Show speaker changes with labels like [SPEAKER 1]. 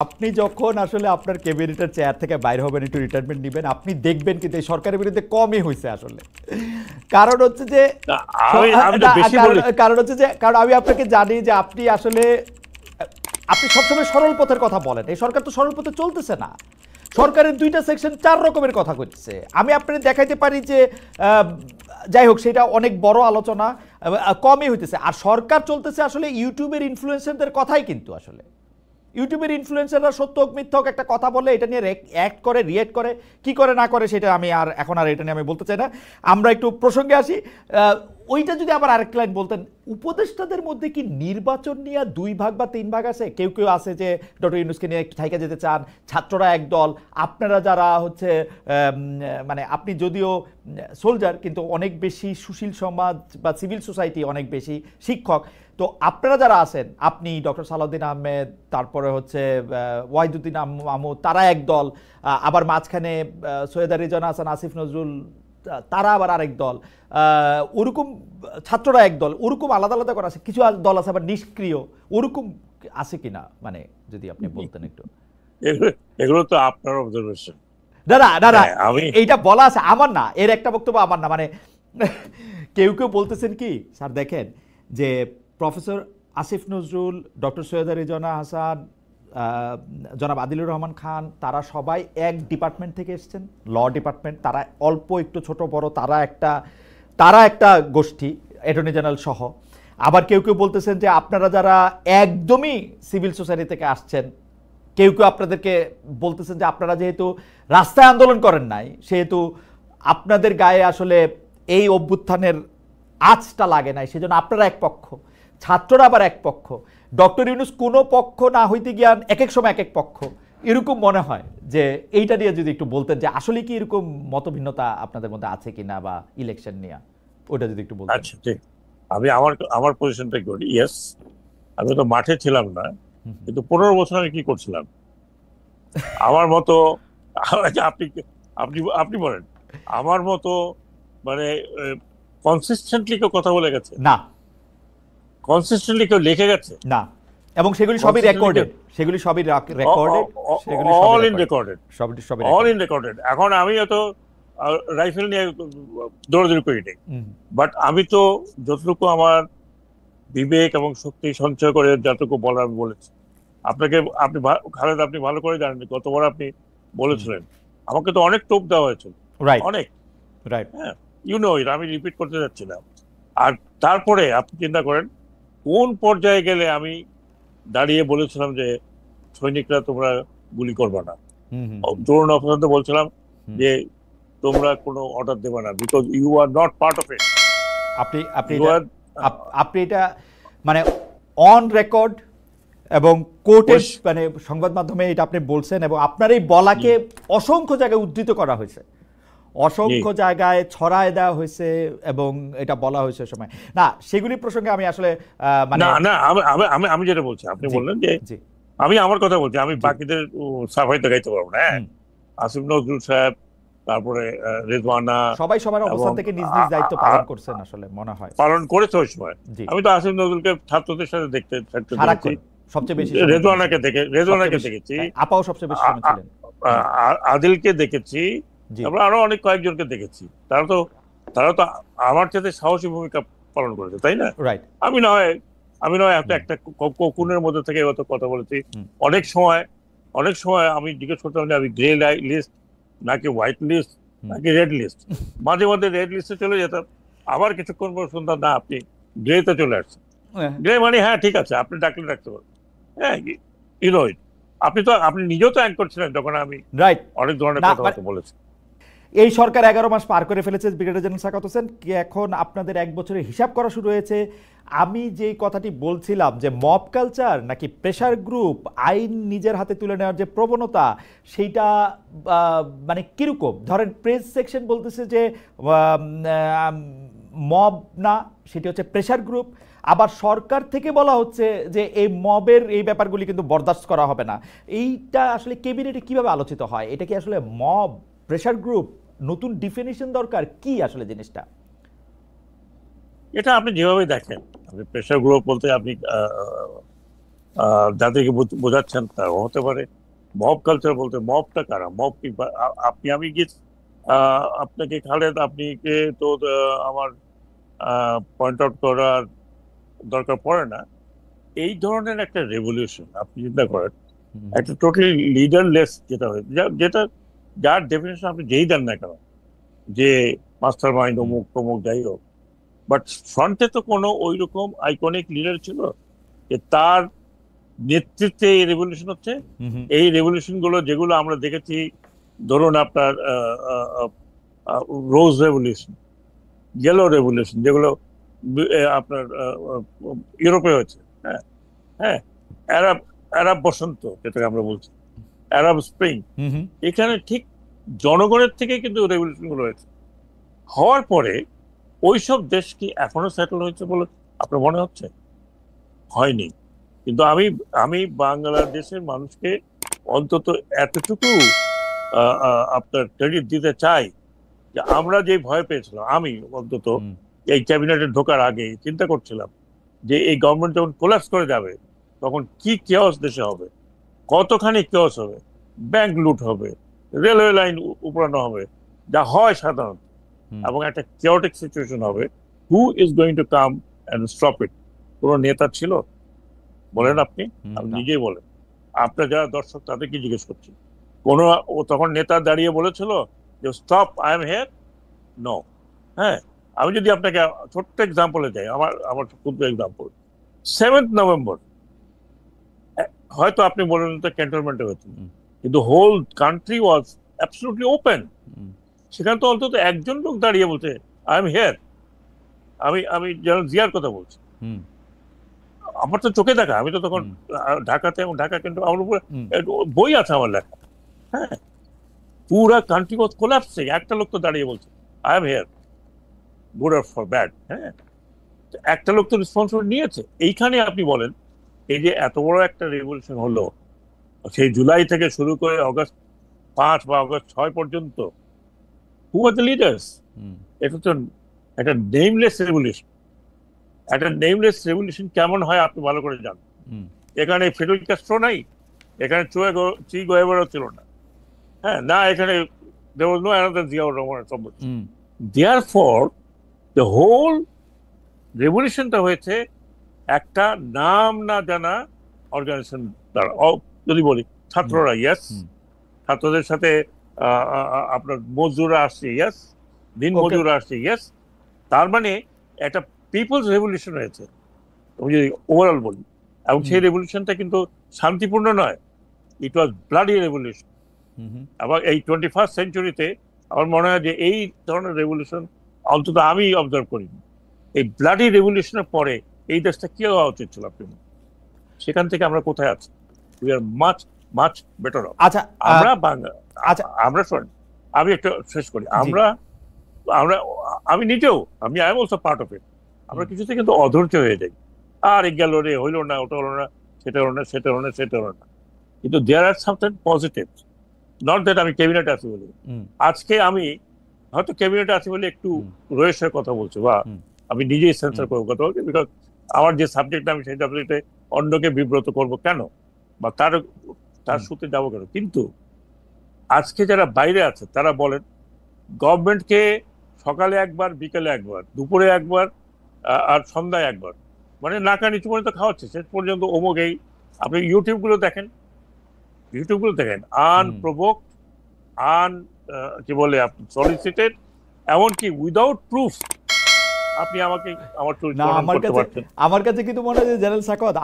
[SPEAKER 1] আপনি যখন আসলে আপনার ক্যাবিনেটের চেয়ার থেকে বাইরে হবেন, একটু রিটায়ারমেন্ট নেবেন, আপনি দেখবেন কিন্তু এই সরকারের বিরুদ্ধে কমই হয়েছে আসলে। কারণ হচ্ছে যে কারণ আমি আপনাকে জানি যে আপনি আসলে আপনি সবসময় সরল পথের কথা বলেন। এই সরকার তো সরল পথে চলতেছে না। সরকারের দুইটা সেকশন 4 রকমের কথা করছে। আমি আপনাদের দেখাইতে পারি যে যাই হোক, সেটা অনেক বড় আলোচনা, কমই হইতেছে। আর সরকার চলতেছে আসলে ইউটিউবের ইনফ্লুয়েন্সারদের কথাই, কিন্তু আসলে ইউটিউবের ইনফ্লুয়েন্সাররা সত্য হোক মিথ্যা হোক একটা কথা বলে এটা নিয়ে অ্যাক্ট করে, রিয়েক্ট করে, কি করে না করে সেটা আমি এখন এটা নিয়ে আমি বলতে চাই না। আমরা একটু প্রসঙ্গে আসি। ওইটা যদি আবার আরেক লাইন বলতেন, উপদেষ্টাদের মধ্যে কি নির্বাচন নিয়ে 2 ভাগ বা 3 ভাগ আছে? কেউ কেউ আছে যে ডক্টর ইউনূসকে নিয়ে একটু থাইকা যেতে চান, ছাত্ররা একদল, আপনারা যারা হচ্ছে মানে আপনি যদিও সোলজার কিন্তু অনেক বেশি সুশীল সমাজ বা সিভিল সোসাইটি, অনেক বেশি শিক্ষক, তো আপনারা যারা আছেন, আপনি ডক্টর সালাউদ্দিন আহমেদ, তারপরে হচ্ছে ওয়াহিদুদ্দিন মাহমুদ, তারা একদল, আবার মাঝখানে সৈয়দা রিজওয়ানা হাসান, আসিফ নজরুল, তারা আবার আরেক দল, ওরকম ছাত্ররা একদল, ওরকম আলাদা আলাদা করা আছে। কিছু দল আছে আবার নিষ্ক্রিয়, ওরকম আছে কিনা, মানে যদি আপনি বলতেন একটু।
[SPEAKER 2] এগুলো তো আপনার অবজারভেশন।
[SPEAKER 1] দাদা দাদা এইটা বলা আছে, আমার না, এর একটা বক্তব্য আমার না। মানে কেউ কেউ বলতেছেন কি স্যার, দেখেন যে প্রফেসর আসিফ নজরুল, ডক্টর সৈয়দা রিজওয়ানা হাসান, জনাব আদিলুর রহমান খান, তারা সবাই এক ডিপার্টমেন্ট থেকে এসেছেন, ল ডিপার্টমেন্ট। তারা অল্প একটু ছোট বড়, তারা একটা গোষ্ঠী, অ্যাটর্নি জেনারেল সহ। আবার কেউ কেউ বলতেছেন যে আপনারা যারা একদমই সিভিল সোসাইটি থেকে আসছেন, কেউ কেউ আপনাদেরকে বলতেছেন যে আপনারা যেহেতু রাস্তায় আন্দোলন করেন নাই, সেহেতু আপনাদের গায়ে আসলে এই অভ্যুত্থানের আঁচটা লাগে নাই, সেজন্য আপনারা এক পক্ষ, ছাত্ররা আবার এক পক্ষ, ডক্টর ইউনূস কোনো পক্ষ না হইতে গিয়ান এক এক সময় এক এক পক্ষ, এরকম মনে হয়। যে এইটা নিয়ে যদি একটু বলতেন যে আসলে কি এরকম মতভিন্নতা আপনাদের মধ্যে আছে কিনা, বা ইলেকশন নিয়ে ওটা যদি একটু বলতেন।
[SPEAKER 2] আচ্ছা, ঠিক। আমি আমার পজিশনটা করি। ইয়েস, আমি তো মাঠে ছিলাম না, কিন্তু 15 বছর আমি কি করছিলাম আমার মতো। আপনি আপনি আপনি বলেন, আমার মতো মানে কনসিস্টেন্টলি কেউ কথা বলে গেছে
[SPEAKER 1] না,
[SPEAKER 2] কনসিস্টেন্টলি কেউ লিখে গেছে
[SPEAKER 1] না, এবং সেগুলি সবই রেকর্ডেড, সেগুলি সবই রেকর্ডেড, সেগুলি
[SPEAKER 2] অল ইন রেকর্ডেড,
[SPEAKER 1] সবই
[SPEAKER 2] অল ইন রেকর্ডেড। এখন আমি তো রাইফেল নিয়ে দৌড়াদৌড়ি করি নাই, বাট আমি তো যতটুকু আমার বিবেক এবং শক্তি সঞ্চয় করে যতটুকু বলার আমি বলেছি আপনাকে। খালেদ, আপনি ভালো করে জানেন, গতবার আপনি বলেছিলেন আমাকে তো অনেক টোপ দেওয়া হয়েছিল, অনেক, হ্যাঁ, আমি রিপিট করতে যাচ্ছি না। আর তারপরে আপনি চিন্তা করেন কোন পর্যায়ে গেলে আমি দাঁড়িয়ে বলেছিলাম যে সৈনিকরা তোমরা গুলি করবে না, তরুণ অফিসারদের বলছিলাম যে তোমরা কোনো অর্ডার দেবে না, because you are not part of it.
[SPEAKER 1] আপনি এটা মানে অন রেকর্ড এবং কোর্টের মানে সংবাদ মাধ্যমে এটা আপনি বলছেন, এবং আপনার এই বলাকে অসংখ্য জায়গায় উদ্ধৃত করা হয়েছে, অসংখ্য জায়গায় ছড়ায় দেওয়া হয়েছে, এবং এটা বলা হয়েছে সময় না। সেগুলি প্রসঙ্গে আমি আসলে মানে
[SPEAKER 2] না, আমি যেটা বলছি, আপনি বললেন যে আমি আমার কথা বলছি, আমি বাকিদের সাফাই তো গাইতে পারবো না। হ্যাঁ, আসিফ নজরুল সাহেব, তারপরে রেজওয়ানা,
[SPEAKER 1] সবাই সবার অবস্থান থেকে নিজ নিজ দায়িত্ব পালন করছেন, আসলে মনে হয় পালন
[SPEAKER 2] করেছে ওই সময়। আমি তো আসিফ নজরুলকে ছাত্রদের সাথে দেখতে
[SPEAKER 1] সবচেয়ে বেশি,
[SPEAKER 2] রেজওয়ানাকে দেখেছি,
[SPEAKER 1] আপাও সবচেয়ে বেশি ছিলেন,
[SPEAKER 2] আদিলকে দেখেছি, আমরা আরো অনেক কয়েকজনকে দেখেছি। তারা তো আমার সাথে সাহসী ভূমিকা পালন করেছে, তাই না? আমি নয় একটা কোকুনের মধ্যে থেকে অত কথা বলেছি। অনেক সময় আমি জিজ্ঞেস করতাম যে আমি গ্রে লিস্ট নাকি হোয়াইট লিস্ট নাকি রেড লিস্ট। মাঝে মাঝে রেড লিস্টে চলে যেতাম, আবার কিছুক্ষণ পর শুনতাম না আপনি গ্রেতে চলে আসছেন। গ্রে মানে হ্যাঁ ঠিক আছে, আপনি ডাকলে ডাকতে পারেন। হ্যাঁ, আপনি নিজেও তো অ্যাঙ্কর ছিলেন যখন আমি অনেক ধরনের কথাবার্তা বলেছি।
[SPEAKER 1] এই সরকার 11 মাস পার করে ফেলেছে ব্রিগেডিয়ার জেনারেল সাখাওয়াত হোসেন, এখন আপনাদের 1 বছরের হিসাব করা শুরু হয়েছে। আমি যেই কথাটি বলছিলাম যে মব কালচার নাকি প্রেশার গ্রুপ, আইন নিজের হাতে তুলে নেওয়ার যে প্রবণতা, সেইটা মানে কিরকম? ধরেন প্রেস সেকশন বলতেছে যে মব না, সেটি হচ্ছে প্রেশার গ্রুপ। আবার সরকার থেকে বলা হচ্ছে যে এই মবের এই ব্যাপারগুলি কিন্তু বরদাস্ত করা হবে না। এইটা আসলে ক্যাবিনেটে কিভাবে আলোচিত হয়? এটা কি আসলে মব, প্রেশার গ্রুপ, নতুন ডিফিনিশন দরকার, কি আসলে জিনিসটা?
[SPEAKER 2] এটা আপনি যেভাবে দেখেন, আপনি প্রেশার গ্রুপ বলতে আপনি যাদেরকে বোঝাচ্ছেন তাও হতে পারে। মব কালচার বলতে মবটা কারা, মব কি আপনি আমি গিয়ে আপনাকে খালেদ আপনি কে তো আমার পয়েন্ট আউট করার দরকার পড়ে না। এই ধরনের একটা রেভলিউশন আপনি চিন্তা করেন, একটা টোটালি লিডারলেস যেটা হয়েছে, যেটা যার ডেফিনেশন আপনি যেই দেন না কেন, যে মাস্টার মাইন্ড অমুক তমুক যাই হোক, বাট ফ্রন্টে তো কোনো ওই রকম আইকনিক লিডার ছিল যে তার নেতৃত্বে এই রেভলিউশন হচ্ছে। এই রেভলিউশন গুলো যেগুলো আমরা দেখেছি, ধরুন আপনার রোজ রেভলিউশন, ইয়েলো রেভলিউশন, যেগুলো আপনার ইউরোপে হয়েছে, হ্যাঁ হ্যাঁ, আরব আরব বসন্ত যেটাকে আমরা বলছি, আরব স্প্রিং, এখানে ঠিক জনগণের থেকে কিন্তু রেভলিউশন গুলো হয়েছে। হওয়ার পরে ওইসব দেশ কি এখনো সেটেল হয়েছে বলে আপনার মনে হচ্ছে? হয়নি। কিন্তু আমি আমি বাংলাদেশের মানুষকে অন্তত এতটুকু আপনার ক্রেডিট দিতে চাই যে আমরা যে ভয় পেয়েছিলাম, আমি অন্তত এই ক্যাবিনেটে ঢোকার আগে চিন্তা করছিলাম যে এই গভর্নমেন্ট যখন কোলাপস করে যাবে তখন কি কেওস দেশে হবে, কতখানি কেওস হবে, ব্যাংক লুট হবে, রেলওয়ে লাইন উপড়ানো হবে, যা হয় সাধারণত, এবং একটা কেওটিক সিচুয়েশন হবে। Who is going to come and stop it? কোন নেতা ছিল? বলেন আপনি নিজেই বলেন। আপনার যারা দর্শক তাদেরকে জিজ্ঞেস করছি, কোন তখন নেতা দাঁড়িয়ে বলেছিল যে stop, I am here? No. হ্যাঁ, আমি যদি আপনাকে ছোট্ট এক্সাম্পলে যাই, আমার ক্ষুদ্র এক্সাম্পল, 7th নভেম্বর হয়তো আপনি বলেন তো ক্যান্টনমেন্টে হয়েছিল, কিন্তু whole country was absolutely open. সেখানে তো অন্তত একজন লোক দাঁড়িয়ে বলছে আই এম হিয়ার। আমি জেনারেল জিয়ার কথা বলছি। আমার তো চোখে দেখা, আমি তো তখন ঢাকাতে, এবং ঢাকা কিন্তু আমার উপরে বই আছে আমার লেখা। হ্যাঁ, পুরা কান্ট্রি ওয়াজ কোলাপসিং, একটা লোক তো দাঁড়িয়ে বলছে I am here, good or for bad. হ্যাঁ, একটা লোক তো রেসপন্সিবিলিটি নিয়েছে। এইখানে আপনি বলেন, এই যে এত বড় একটা রেভলিউশন হলো, সেই জুলাই থেকে শুরু করে অগস্ট 5 বা অগস্ট 6 পর্যন্ত, হু আর দ্য লিডার্স? এটা তো একটা নেমলেস রেভলিউশন। একটা নেমলেস রেভলিউশন কেমন হয় আপনি ভালো করে জানেন। এখানে ফিডেল ক্যাস্ট্রো নাই, এখানে চি গুয়েভারা ছিল না, হ্যাঁ না, এখানে there was no another Ziaur Rahman সম্পর্কে। Therefore, the whole রেভলিউশনটা হয়েছে একটা নাম না জানা অর্গানাইজেশন দ্বারা। যদি বলি ছাত্ররা, ইয়েস, ছাত্রদের সাথে আপনার মজদুররা আসছে, ইয়েস, দিন মজুররা আসছে, ইয়েস। তার মানে একটা পিপলস রেভলিউশন হয়েছে, আমি যদি ওভারঅল বলি। এবং সেই রেভলিউশনটা কিন্তু শান্তিপূর্ণ নয়, ইট ওয়াজ ব্লাডি রেভলিউশন। আবার এই 21st সেঞ্চুরিতে আমার মনে হয় যে এই ধরনের রেভলিউশন অন্তত আমি অবজার্ভ করিনি। এই ব্লাডি রেভলিউশনের পরে এই দেশটা কি হওয়া উচিত ছিল আপনি? সেখান থেকে আমরা কোথায় আছি? We are much much better of.
[SPEAKER 1] আচ্ছা,
[SPEAKER 2] আমরা আমরা শোনেন, আমি একটু শেষ করি। আমরা আমি নিজেও, I am also part of ইট। আমরা কিছুতে কিন্তু অধৈর্য হয়ে যাই, আর গেল রে, হইলো না, ওটা হলো না, সেটা হলো না, সেটা হলো না, সেটা হলো না। কিন্তু দেয়ার আর সামথিং পজিটিভ, নট দ্যাট আমি ক্যাবিনেটে আছি বলে। আজকে আমি হয়তো ক্যাবিনেটে আছি বলে একটু রয়েছে কথা বলছি, বা আমি নিজেই সেন্সার করবো কথা বলছি, বিকজ আমার যে সাবজেক্ট, আমি সেই সাবজেক্টে অন্যকে বিব্রত করব কেন, বা তার সুতে যাবো কেন। কিন্তু আজকে যারা বাইরে আছে তারা বলেন গভর্নমেন্টকে সকালে একবার, বিকেলে একবার, দুপুরে একবার, আর সন্ধ্যায় একবার, মানে নাকা নিচু পর্যন্ত খাওয়াচ্ছে শেষ পর্যন্ত। অমুক এই, আপনি ইউটিউব গুলো দেখেন, আনপ্রোভোক, কি বলে, সলিসিটেড, এমনকি উইদাউট প্রুফ আপনি আমাকে আমার চরিত্র করতে পারছেন।
[SPEAKER 1] আমার কাছে কিন্তু মনে হয় যে জেনারেল সাখাওয়াত